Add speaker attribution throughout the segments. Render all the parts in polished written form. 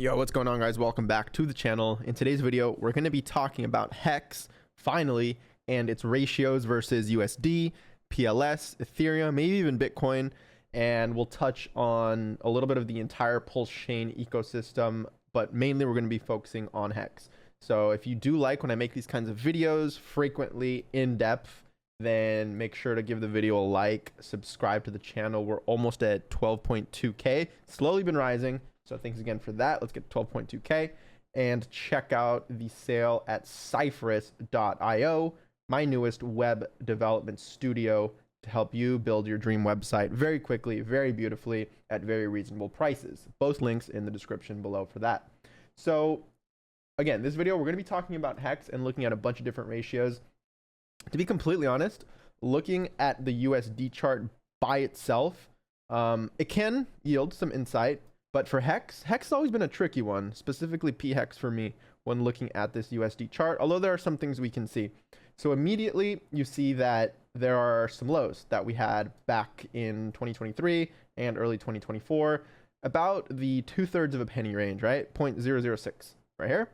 Speaker 1: Yo, what's going on, guys? Welcome back to the channel. In today's video, we're going to be talking about Hex, finally, and its ratios versus USD, PLS, Ethereum, maybe even Bitcoin, and we'll touch on a little bit of the entire Pulsechain ecosystem, but mainly we're going to be focusing on Hex. So if you do like when I make these kinds of videos, frequently in depth, then make sure to give the video a like, subscribe to the channel. We're almost at 12.2K, slowly been rising. So thanks again for that. Let's get 12.2K and check out the sale at Cypress.io, my newest web development studio to help you build your dream website very quickly, very beautifully at very reasonable prices. Both links in the description below for that. So again, this video, we're going to be talking about Hex and looking at a bunch of different ratios. To be completely honest, looking at the USD chart by itself, it can yield some insight. But for Hex has always been a tricky one, specifically P-Hex for me when looking at this USD chart, although there are some things we can see. So immediately you see that there are some lows that we had back in 2023 and early 2024, about the 2/3 of a penny range, right? 0.006 right here,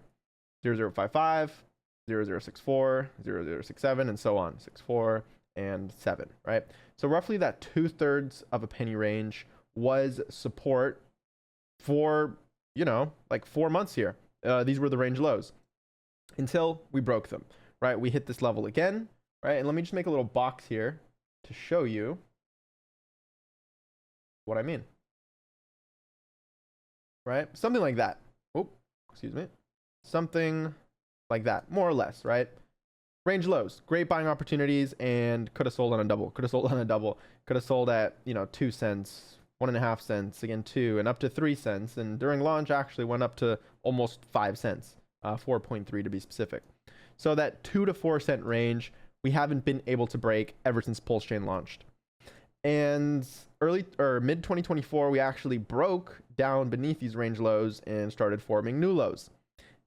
Speaker 1: 0055, 0064, 0067, and so on, 64 and 7, right? So roughly that 2/3 of a penny range was support for, like 4 months here. These were the range lows until we broke them, right? We hit this level again, right? And let me just make a little box here to show you what I mean, right? Something like that. Oh, excuse me. Something like that, more or less, right? Range lows, great buying opportunities, and could have sold on a double, could have sold at, 2 cents, 1.5 cents, again 2, and up to 3 cents, and during launch actually went up to almost 5 cents, 4.3 to be specific. So that 2 to 4 cent range we haven't been able to break ever since Pulsechain launched. And mid 2024 we actually broke down beneath these range lows and started forming new lows.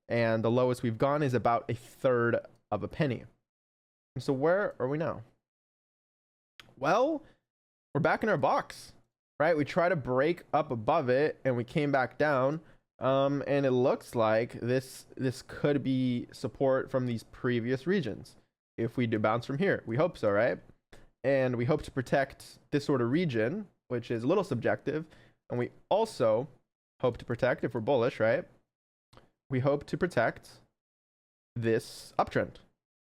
Speaker 1: And the lowest we've gone is about 1/3 of a penny. And so where are we now? Well, we're back in our box. Right, we try to break up above it and we came back down, and it looks like this could be support from these previous regions if we do bounce from here. We hope so, right? And we hope to protect this sort of region, which is a little subjective, and we also hope to protect, if we're bullish, right, we hope to protect this uptrend,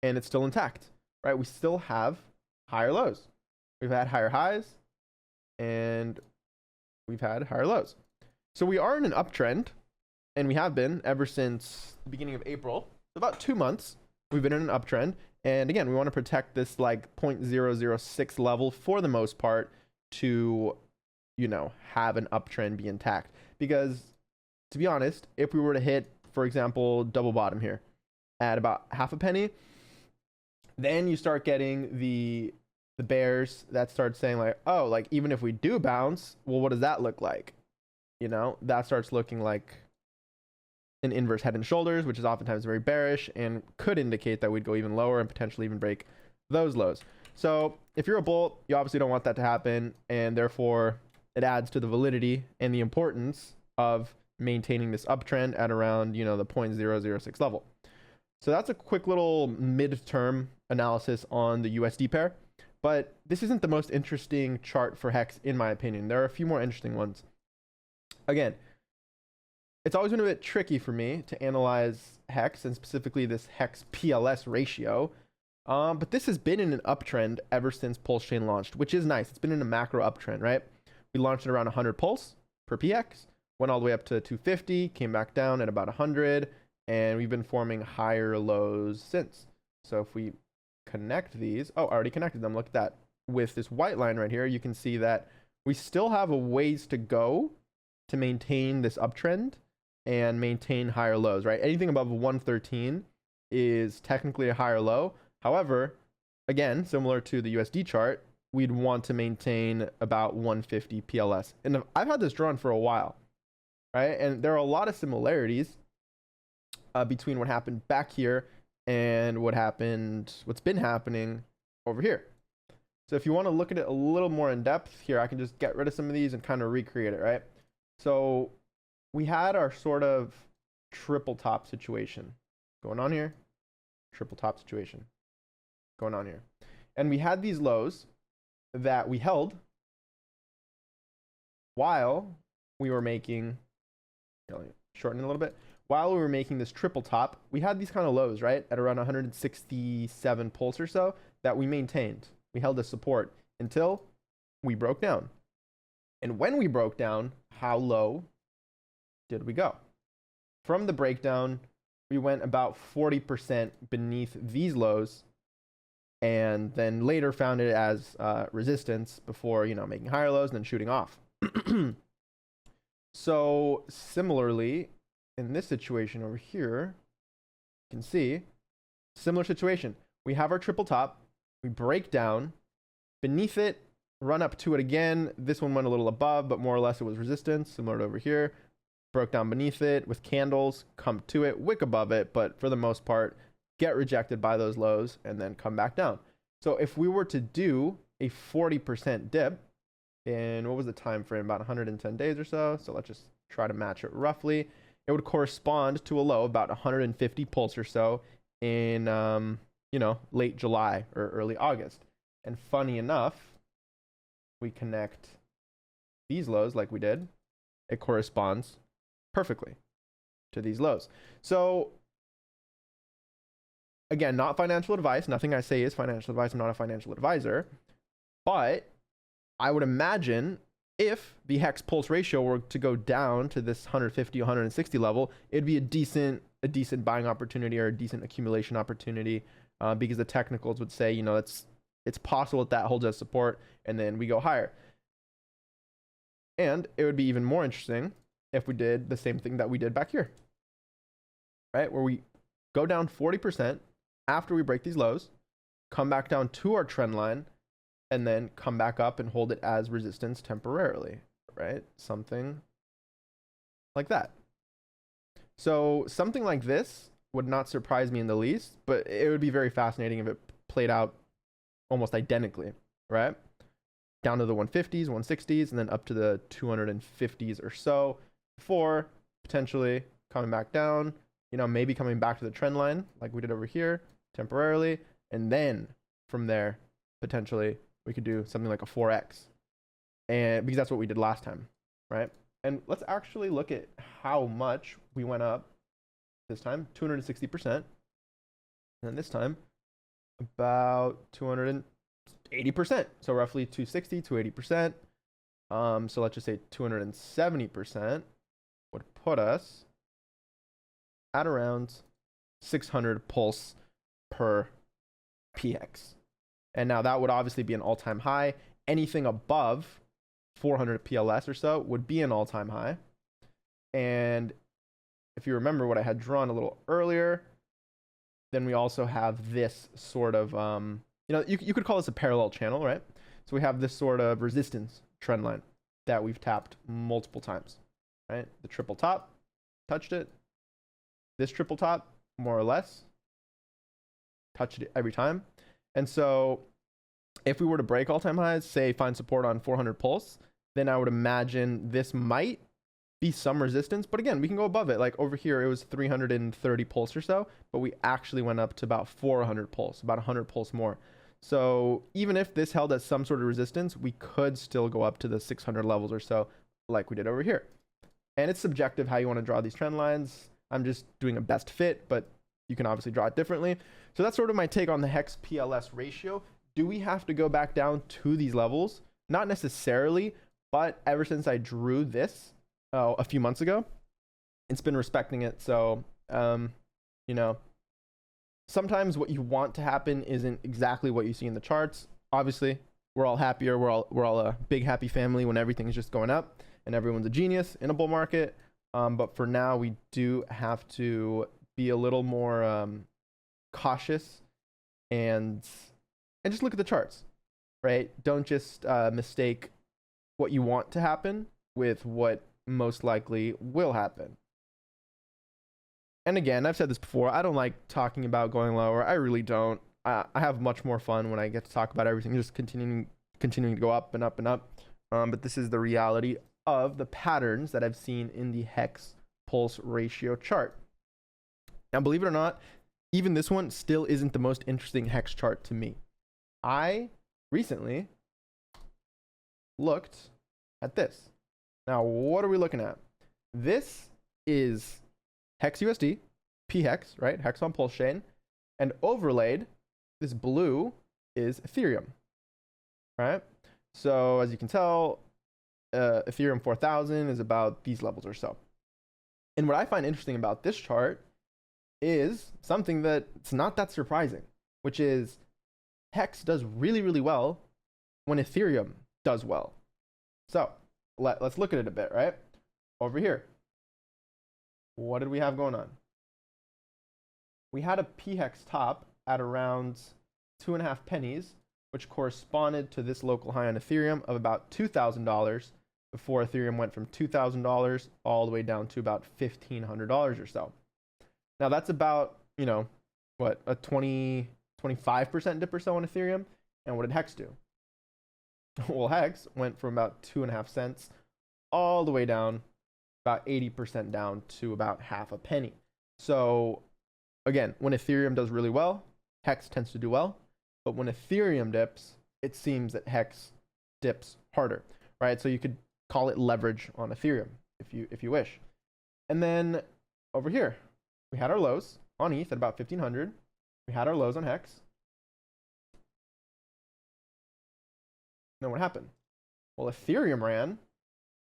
Speaker 1: and it's still intact, right? We still have higher lows, we've had higher highs, and we've had higher lows. So we are in an uptrend, and we have been ever since the beginning of April. About 2 months we've been in an uptrend, and again, we want to protect this like 0.006 level for the most part to have an uptrend be intact. Because to be honest, if we were to hit, for example, double bottom here at about half a penny, then you start getting the bears that start saying like, oh, like even if we do bounce, well, what does that look like? That starts looking like an inverse head and shoulders, which is oftentimes very bearish and could indicate that we'd go even lower and potentially even break those lows. So if you're a bull, you obviously don't want that to happen, and therefore it adds to the validity and the importance of maintaining this uptrend at around the 0.006 level. So that's a quick little midterm analysis on the USD pair. But this isn't the most interesting chart for Hex, in my opinion. There are a few more interesting ones. Again, it's always been a bit tricky for me to analyze Hex, and specifically this Hex PLS ratio. But this has been in an uptrend ever since Pulsechain launched, which is nice. It's been in a macro uptrend, right? We launched at around 100 pulse per PX, went all the way up to 250, came back down at about 100, and we've been forming higher lows since. So if we connect these, I already connected them, look at that, with this white line right here, you can see that we still have a ways to go to maintain this uptrend and maintain higher lows, right? Anything above 113 is technically a higher low. However, again, similar to the USD chart, we'd want to maintain about 150 PLS, and I've had this drawn for a while, right? And there are a lot of similarities between what happened back here and what's been happening over here. So if you want to look at it a little more in depth here, I can just get rid of some of these and kind of recreate it, right? So we had our sort of triple top situation going on here, triple top situation going on here. And we had these lows that we held while we were making, shorten it a little bit, while we were making this triple top. We had these kind of lows, right, at around 167 pulse or so that we maintained. We held as support until we broke down. And when we broke down, how low did we go? From the breakdown, we went about 40% beneath these lows, and then later found it as resistance before, making higher lows and then shooting off. So similarly, in this situation over here, you can see similar situation. We have our triple top, we break down, beneath it, run up to it again. This one went a little above, but more or less it was resistance, similar to over here. Broke down beneath it with candles, come to it, wick above it, but for the most part, get rejected by those lows and then come back down. So if we were to do a 40% dip in, what was the time frame, about 110 days or so, so let's just try to match it roughly, it would correspond to a low about 150 pulse or so in late July or early August. And funny enough, we connect these lows like we did, it corresponds perfectly to these lows. So again, not financial advice. Nothing I say is financial advice. I'm not a financial advisor. But I would imagine if the Hex Pulse ratio were to go down to this 150, 160 level, it'd be a decent buying opportunity or a decent accumulation opportunity, because the technicals would say, it's possible that holds as support and then we go higher. And it would be even more interesting if we did the same thing that we did back here, right? Where we go down 40% after we break these lows, come back down to our trend line, and then come back up and hold it as resistance temporarily, right? Something like that. So something like this would not surprise me in the least, but it would be very fascinating if it played out almost identically, right? Down to the 150s, 160s, and then up to the 250s or so before potentially coming back down, maybe coming back to the trend line like we did over here temporarily. And then from there, potentially we could do something like a 4X, and because that's what we did last time, right? And let's actually look at how much we went up this time, 260%. And then this time, about 280%. So roughly 260, 280%. So let's just say 270% would put us at around 600 pulse per PX. And now that would obviously be an all-time high. Anything above 400 PLS or so would be an all-time high. And if you remember what I had drawn a little earlier, then we also have this sort of, you could call this a parallel channel, right? So we have this sort of resistance trend line that we've tapped multiple times, right? The triple top, touched it. This triple top, more or less, touched it every time. And so if we were to break all-time highs, say find support on 400 pulse, then I would imagine this might be some resistance. But again, we can go above it. Like over here, it was 330 pulse or so, but we actually went up to about 400 pulse, about 100 pulse more. So even if this held as some sort of resistance, we could still go up to the 600 levels or so like we did over here. And it's subjective how you want to draw these trend lines. I'm just doing a best fit, but you can obviously draw it differently. So that's sort of my take on the Hex PLS ratio. Do we have to go back down to these levels? Not necessarily, but ever since I drew this a few months ago, it's been respecting it. So, sometimes what you want to happen isn't exactly what you see in the charts. Obviously, we're all happier. We're all a big happy family when everything is just going up and everyone's a genius in a bull market. But for now, we do have to be a little more cautious and just look at the charts, right? Don't just mistake what you want to happen with what most likely will happen. And again, I've said this before, I don't like talking about going lower. I really don't. I have much more fun when I get to talk about everything just continuing to go up and up and up. But this is the reality of the patterns that I've seen in the Hex Pulse ratio chart. Now, believe it or not, even this one still isn't the most interesting Hex chart to me. I recently looked at this. Now, what are we looking at? This is Hex USD, PHEX, right? Hex on Pulsechain, and overlaid, this blue is Ethereum, right? So as you can tell, Ethereum 4000 is about these levels or so. And what I find interesting about this chart is something that it's not that surprising, which is Hex does really, really well when Ethereum does well. So let's look at it a bit, right? Over here, what did we have going on? We had a PHEX top at around 2.5 pennies, which corresponded to this local high on Ethereum of about $2,000 before Ethereum went from $2,000 all the way down to about $1,500 or so. Now that's about, you know, what, a 25% dip or so on Ethereum. And what did Hex do? Well, Hex went from about 2.5 cents all the way down, about 80% down to about half a penny. So again, when Ethereum does really well, Hex tends to do well. But when Ethereum dips, it seems that Hex dips harder, right? So you could call it leverage on Ethereum if you wish. And then over here, we had our lows on ETH at about 1,500. We had our lows on Hex. Then what happened? Well, Ethereum ran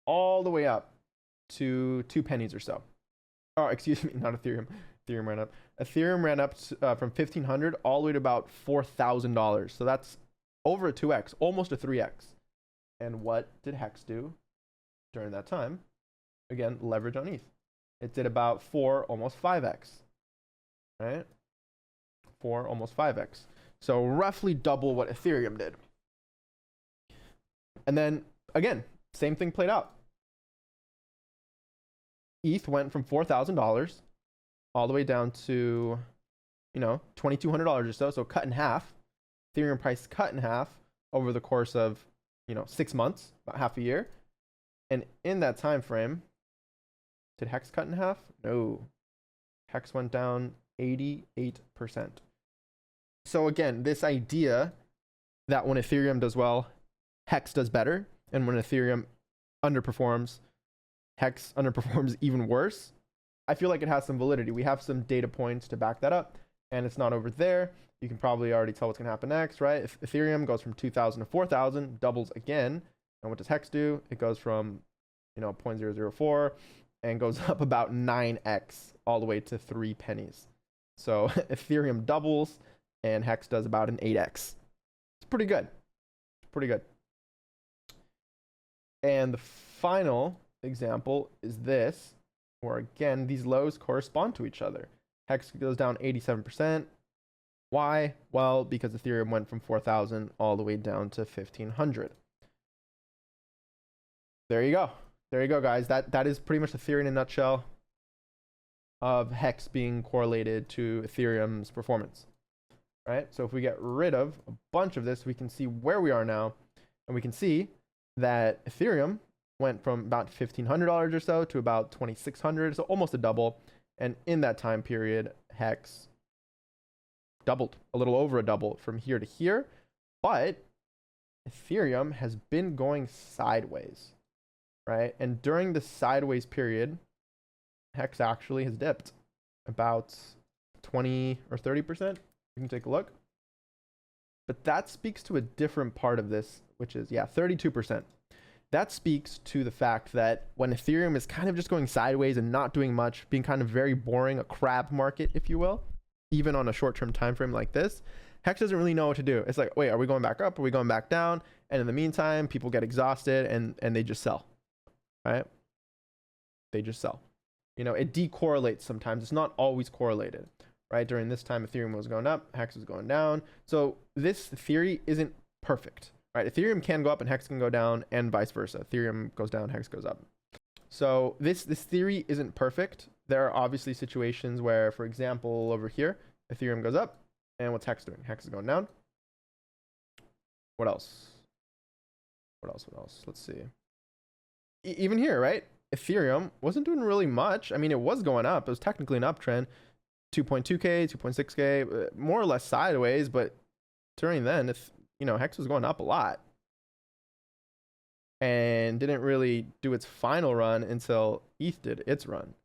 Speaker 1: all the way up to 2 pennies or so. Oh, excuse me, not Ethereum. Ethereum ran up. Ethereum ran up from 1,500 all the way to about $4,000. So that's over a 2x, almost a 3x. And what did Hex do during that time? Again, leverage on ETH. It did about 4, almost 5x, right? 4, almost 5x. So roughly double what Ethereum did. And then again, same thing played out. ETH went from $4,000 all the way down to, you know, $2,200 or so. So cut in half. Ethereum price cut in half over the course of, you know, 6 months, about half a year. And in that time frame, did Hex cut in half? No. Hex went down 88%. So again, this idea that when Ethereum does well, Hex does better, and when Ethereum underperforms, Hex underperforms even worse, I feel like it has some validity. We have some data points to back that up, and it's not over there. You can probably already tell what's going to happen next, right? If Ethereum goes from 2,000 to 4,000, doubles again, and what does Hex do? It goes from, you know, 0.004 and goes up about 9x all the way to 3 pennies. So Ethereum doubles, and Hex does about an 8x. It's pretty good. Pretty good. And the final example is this, where again, these lows correspond to each other. Hex goes down 87%. Why? Well, because Ethereum went from 4,000 all the way down to 1,500. There you go. There you go, guys. That is pretty much the theory in a nutshell of Hex being correlated to Ethereum's performance. Right? So if we get rid of a bunch of this, we can see where we are now, and we can see that Ethereum went from about $1,500 or so to about $2,600, so almost a double. And in that time period, Hex doubled, a little over a double from here to here. But Ethereum has been going sideways, right? And during the sideways period, Hex actually has dipped about 20 or 30%. You can take a look. But that speaks to a different part of this, which is, 32%. That speaks to the fact that when Ethereum is kind of just going sideways and not doing much, being kind of very boring, a crab market, if you will, even on a short-term time frame like this, Hex doesn't really know what to do. It's like, wait, are we going back up? Are we going back down? And in the meantime, people get exhausted and they just sell, right? They just sell. You know, it decorrelates sometimes. It's not always correlated, right? During this time, Ethereum was going up, Hex was going down. So this theory isn't perfect, right? Ethereum can go up and Hex can go down, and vice versa. Ethereum goes down, Hex goes up. So this theory isn't perfect. There are obviously situations where, for example, over here, Ethereum goes up, and what's Hex doing? Hex is going down. What else? What else? Let's see. even here, right? Ethereum wasn't doing really much. I mean, it was going up. It was technically an uptrend, 2.2K, 2.6K, more or less sideways. But during then, if you know, Hex was going up a lot and didn't really do its final run until ETH did its run.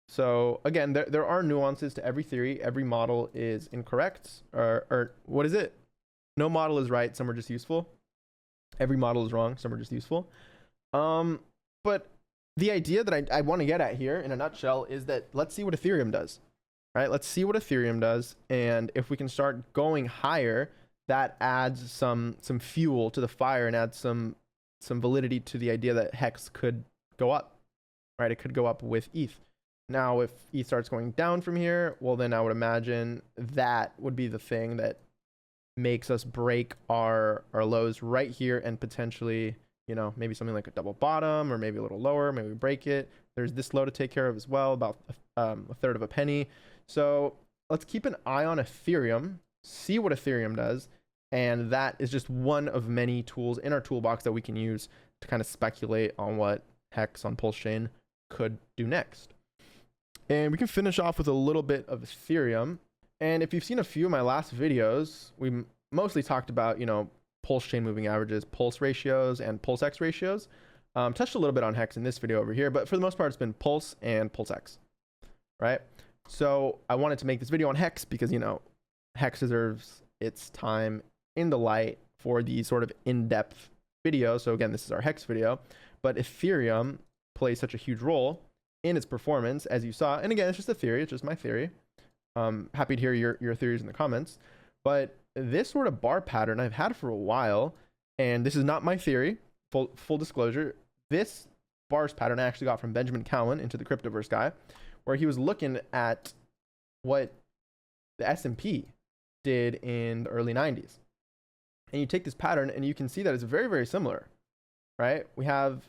Speaker 1: So again, there are nuances to every theory. Every model is incorrect, or what is it? No model is right. Some are just useful. Every model is wrong. Some are just useful. But the idea that I want to get at here in a nutshell is that let's see what Ethereum does, right? Let's see what Ethereum does. And if we can start going higher, that adds some fuel to the fire and adds some validity to the idea that Hex could go up, right? It could go up with ETH. Now, if ETH starts going down from here, well, then I would imagine that would be the thing that makes us break our lows right here and potentially, you know, maybe something like a double bottom or maybe a little lower, maybe we break it. There's this low to take care of as well, about a third of a penny. So let's keep an eye on Ethereum, see what Ethereum does. And that is just one of many tools in our toolbox that we can use to kind of speculate on what Hex on Pulsechain could do next. And we can finish off with a little bit of Ethereum. And if you've seen a few of my last videos, we mostly talked about, you know, Pulsechain moving averages, pulse ratios, and PulseX ratios. Touched a little bit on Hex in this video over here, but for the most part, it's been Pulse and PulseX, right? So I wanted to make this video on Hex because, you know, Hex deserves its time in the light for these sort of in-depth videos. So again, this is our Hex video, but Ethereum plays such a huge role in its performance, as you saw. And again, it's just a theory. It's just my theory. Happy to hear your theories in the comments. But this sort of bar pattern I've had for a while, and this is not my theory, full disclosure. This bars pattern I actually got from Benjamin Cowan, Into the Cryptoverse guy, where he was looking at what the S&P did in the early 90s. And you take this pattern and you can see that it's very, very similar, right? We have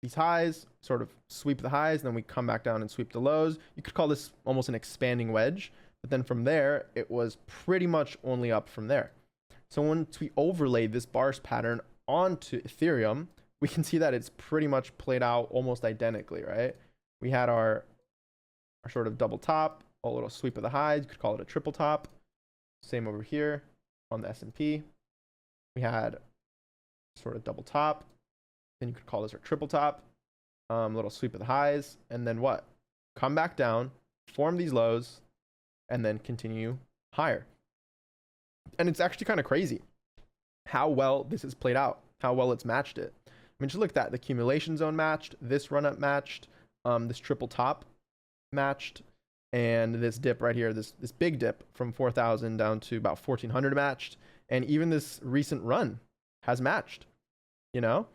Speaker 1: these highs, sort of sweep the highs, and then we come back down and sweep the lows. You could call this almost an expanding wedge, but then from there, it was pretty much only up from there. So once we overlaid this bars pattern onto Ethereum, we can see that it's pretty much played out almost identically, right? We had our sort of double top, a little sweep of the highs. You could call it a triple top. Same over here on the S&P. We had sort of double top. Then you could call this our triple top, little sweep of the highs, and then what? Come back down, form these lows, and then continue higher. And it's actually kind of crazy how well this has played out, how well it's matched it. I mean, just look at that. The accumulation zone matched, this run up matched, this triple top matched, and this dip right here, this big dip from 4,000 down to about 1,400 matched, and even this recent run has matched, you know?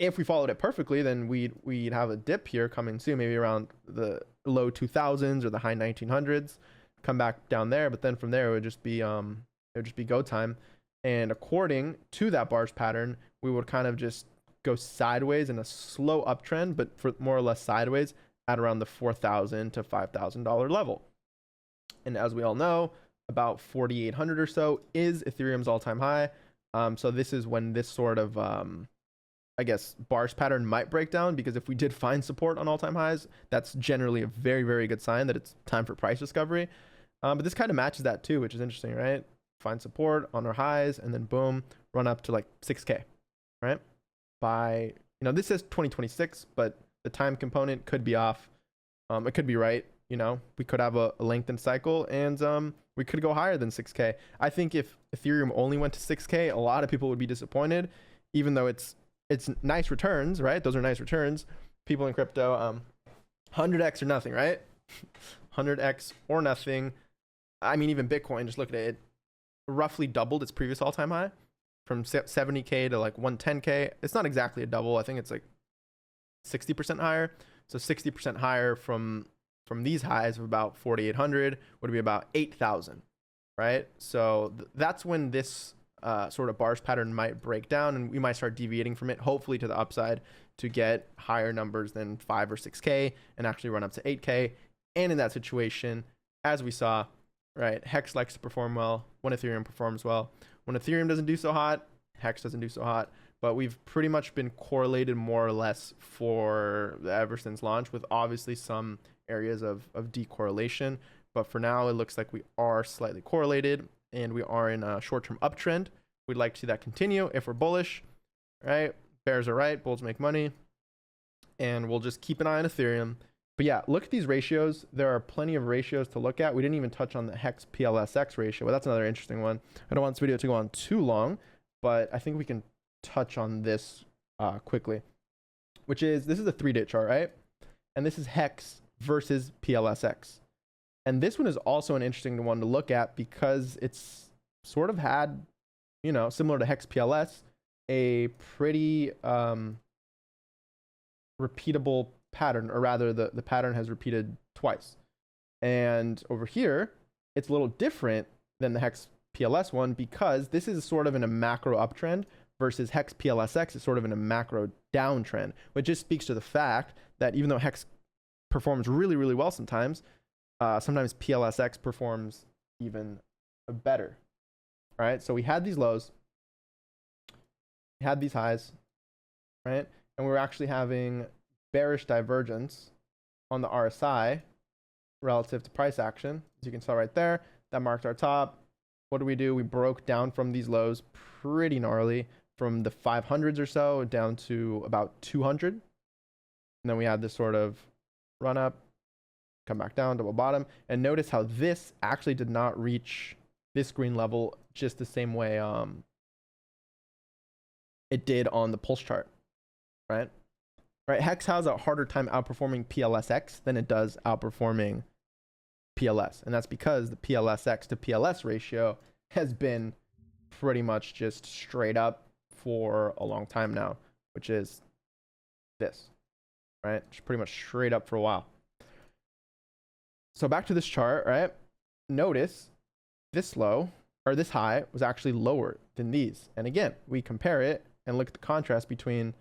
Speaker 1: If we followed it perfectly, then we'd have a dip here coming soon, maybe around the low 2000s or the high 1900s, come back down there. But then from there, it would just be go time. And according to that bars pattern, we would kind of just go sideways in a slow uptrend, but for more or less sideways at around the $4,000 to $5,000 level. And as we all know, about 4,800 or so is Ethereum's all-time high. So this is when this sort of, I guess, bars pattern might break down, because if we did find support on all-time highs, that's generally a very, very good sign that it's time for price discovery. But this kind of matches that too, which is interesting, right? Find support on our highs and then boom, run up to like 6K, right? By, you know, this says 2026, but the time component could be off. It could be right. You know, we could have a lengthened cycle and we could go higher than 6K. I think if Ethereum only went to 6K, a lot of people would be disappointed, even though it's nice returns, right? Those are nice returns. People in crypto, 100x or nothing, right? 100x or nothing. I mean, even Bitcoin, just look at it, it roughly doubled its previous all-time high from 70K to like 110K. It's not exactly a double. I think it's like 60% higher. So 60% higher from these highs of about 4,800 would be about 8,000, right? So that's when this sort of bars pattern might break down and we might start deviating from it, hopefully to the upside, to get higher numbers than 5 or 6K and actually run up to 8K. And in that situation, as we saw, right, Hex likes to perform well when Ethereum performs well. When Ethereum doesn't do so hot, Hex doesn't do so hot. but we've pretty much been correlated more or less for ever since launch, with obviously some areas of decorrelation. But for now, it looks like we are slightly correlated, and we are in a short-term uptrend. We'd like to see that continue if we're bullish, right? Bears are right, bulls make money, and we'll just keep an eye on Ethereum. But yeah, look at these ratios. There are plenty of ratios to look at. We didn't even touch on the Hex PLSX ratio. Well, that's another interesting one. I don't want this video to go on too long, but I think we can touch on this quickly, which is, this is a 3-day chart, right? And this is Hex versus PLSX. And this one is also an interesting one to look at because it's sort of had, you know, similar to Hex PLS, a pretty repeatable pattern, or rather the pattern has repeated twice. And over here, it's a little different than the Hex PLS one because this is sort of in a macro uptrend versus Hex PLSX is sort of in a macro downtrend, which just speaks to the fact that even though Hex performs really, really well sometimes, sometimes PLSX performs even better. All right, so we had these lows, we had these highs, right? And we were actually having bearish divergence on the RSI relative to price action. As you can tell right there, that marked our top. What do? We broke down from these lows pretty gnarly, from the 500s or so down to about 200. And then we had this sort of run up, come back down, double bottom. And notice how this actually did not reach this green level just the same way it did on the pulse chart, right? Right, Hex has a harder time outperforming PLSX than it does outperforming PLS. And that's because the PLSX to PLS ratio has been pretty much just straight up for a long time now, which is this, right? It's pretty much straight up for a while. So back to this chart, right? Notice this low, or this high, was actually lower than these. And again, we compare it and look at the contrast between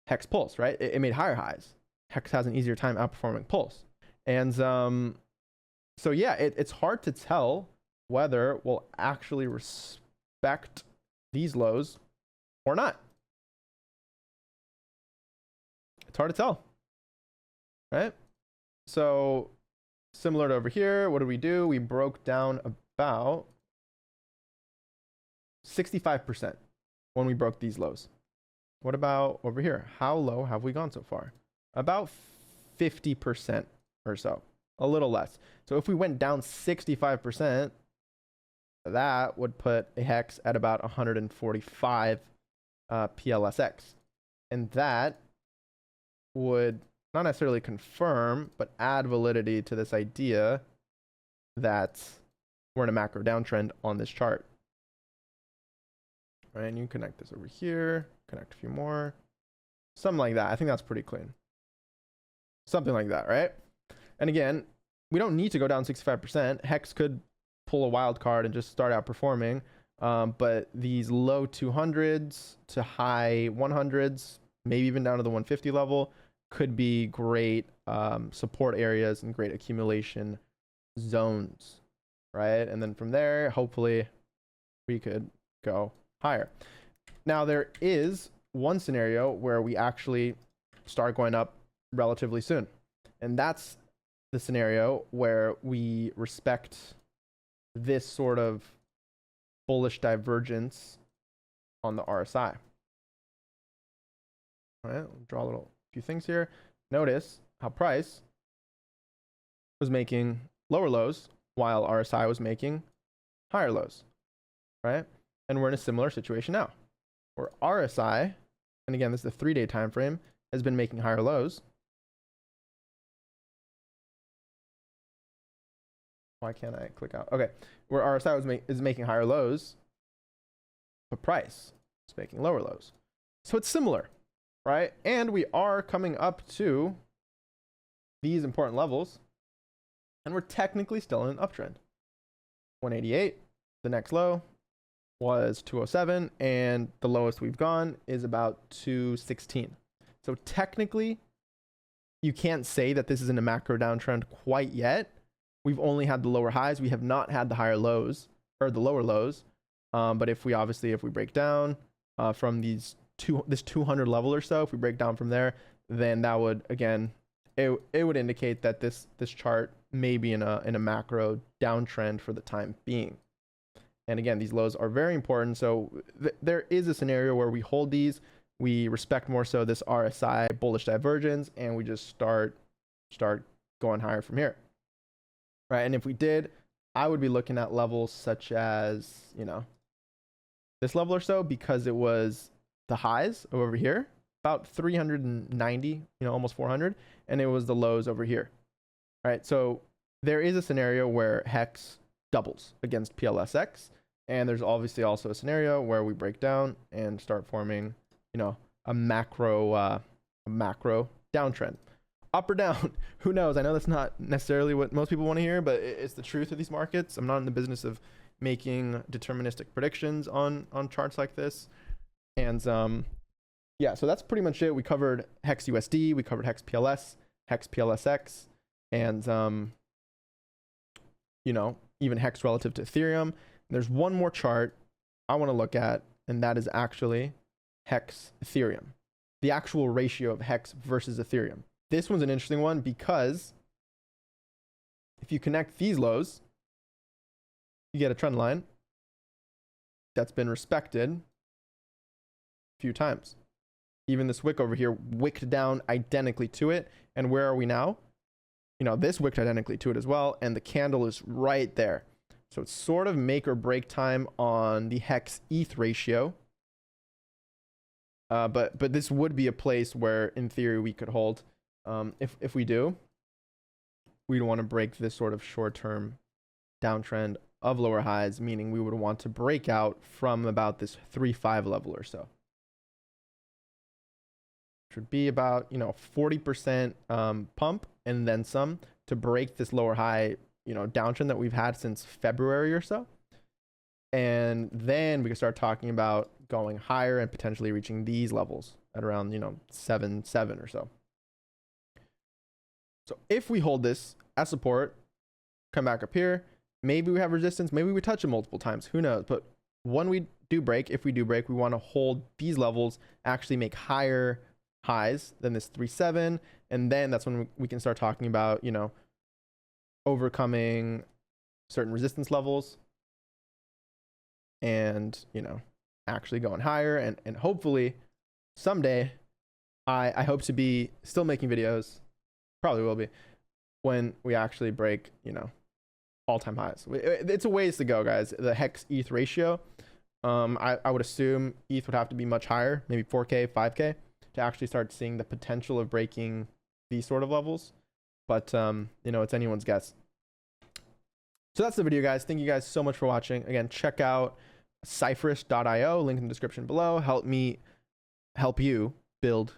Speaker 1: Hex Pulse, right? It made higher highs. Hex has an easier time outperforming Pulse. And so yeah, it's hard to tell whether we'll actually respect these lows or not. It's hard to tell, right? So similar to over here, what do? We broke down about 65% when we broke these lows. What about over here? How low have we gone so far? About 50% or so, a little less. So if we went down 65%, that would put a Hex at about 145 PLSX. And that would not necessarily confirm, but add validity to this idea that we're in a macro downtrend on this chart. Right, and you can connect this over here, connect a few more, something like that. I think that's pretty clean. Something like that, right? And again, we don't need to go down 65%. Hex could pull a wild card and just start outperforming. But these low 200s to high 100s, maybe even down to the 150 level, could be great support areas and great accumulation zones, right? And then from there, hopefully we could go higher. Now there is one scenario where we actually start going up relatively soon, and that's the scenario where we respect this sort of bullish divergence on the RSI. All right, draw a few things here. Notice how price was making lower lows while RSI was making higher lows, right? And we're in a similar situation now, where RSI, and again, this is the 3-day time frame, has been making higher lows. Why can't I click out? Okay, where RSI is making higher lows, but price is making lower lows. So it's similar, right? And we are coming up to these important levels, and we're technically still in an uptrend. 188, the next low was 207, and the lowest we've gone is about 216. So technically, you can't say that this is in a macro downtrend quite yet. We've only had the lower highs. We have not had the higher lows, or the lower lows. But if we break down from these this 200 level or so, if we break down from there, then that would, again, it would indicate that this chart may be in a macro downtrend for the time being. And again, these lows are very important. So there is a scenario where we hold these, we respect more so this RSI bullish divergence, and we just start going higher from here, right? And if we did, I would be looking at levels such as, you know, this level or so, because it was the highs over here, about 390, you know, almost 400, and it was the lows over here, right? So there is a scenario where Hex doubles against PLSX, and there's obviously also a scenario where we break down and start forming, you know, a macro downtrend. Up or down, who knows? I know that's not necessarily what most people want to hear, but it's the truth of these markets. I'm not in the business of making deterministic predictions on charts like this. And yeah, so that's pretty much it. We covered Hex USD, we covered Hex PLS, Hex PLSX, and you know, even Hex relative to Ethereum. And there's one more chart I want to look at, and that is actually Hex Ethereum, the actual ratio of Hex versus Ethereum. This one's an interesting one because if you connect these lows, you get a trend line that's been respected a few times. Even this wick over here wicked down identically to it. And where are we now? You know, this wicked identically to it as well. And the candle is right there. So it's sort of make or break time on the Hex ETH ratio. But this would be a place where, in theory, we could hold. If we do, we'd want to break this sort of short-term downtrend of lower highs, meaning we would want to break out from about this 3.5 level or so. Which would be about, you know, 40% pump and then some to break this lower high, you know, downtrend that we've had since February or so. And then we can start talking about going higher and potentially reaching these levels at around, you know, 7.7 or so. So if we hold this as support, come back up here, maybe we have resistance, maybe we touch it multiple times, who knows? But when we do break, if we do break, we want to hold these levels, actually make higher highs than this 3.7, and then that's when we can start talking about, you know, overcoming certain resistance levels and, you know, actually going higher, and hopefully someday I hope to be still making videos, probably will be, when we actually break, you know, all-time highs. It's a ways to go, guys. The Hex ETH ratio, I would assume ETH would have to be much higher, maybe 4K, 5K, to actually start seeing the potential of breaking these sort of levels. But, you know, it's anyone's guess. So that's the video, guys. Thank you guys so much for watching. Again, check out cypherus.io, link in the description below. Help you build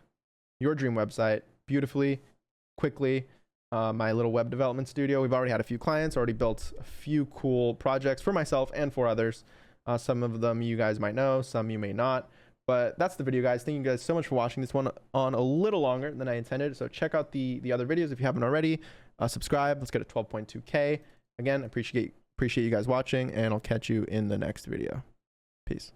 Speaker 1: your dream website beautifully, quickly. My little web development studio. We've already had a few clients, already built a few cool projects for myself and for others. Some of them you guys might know, some you may not. But that's the video, guys. Thank you guys so much for watching. This one on a little longer than I intended. So check out the other videos if you haven't already. Subscribe. Let's get to 12.2K. Again, appreciate you guys watching, and I'll catch you in the next video. Peace.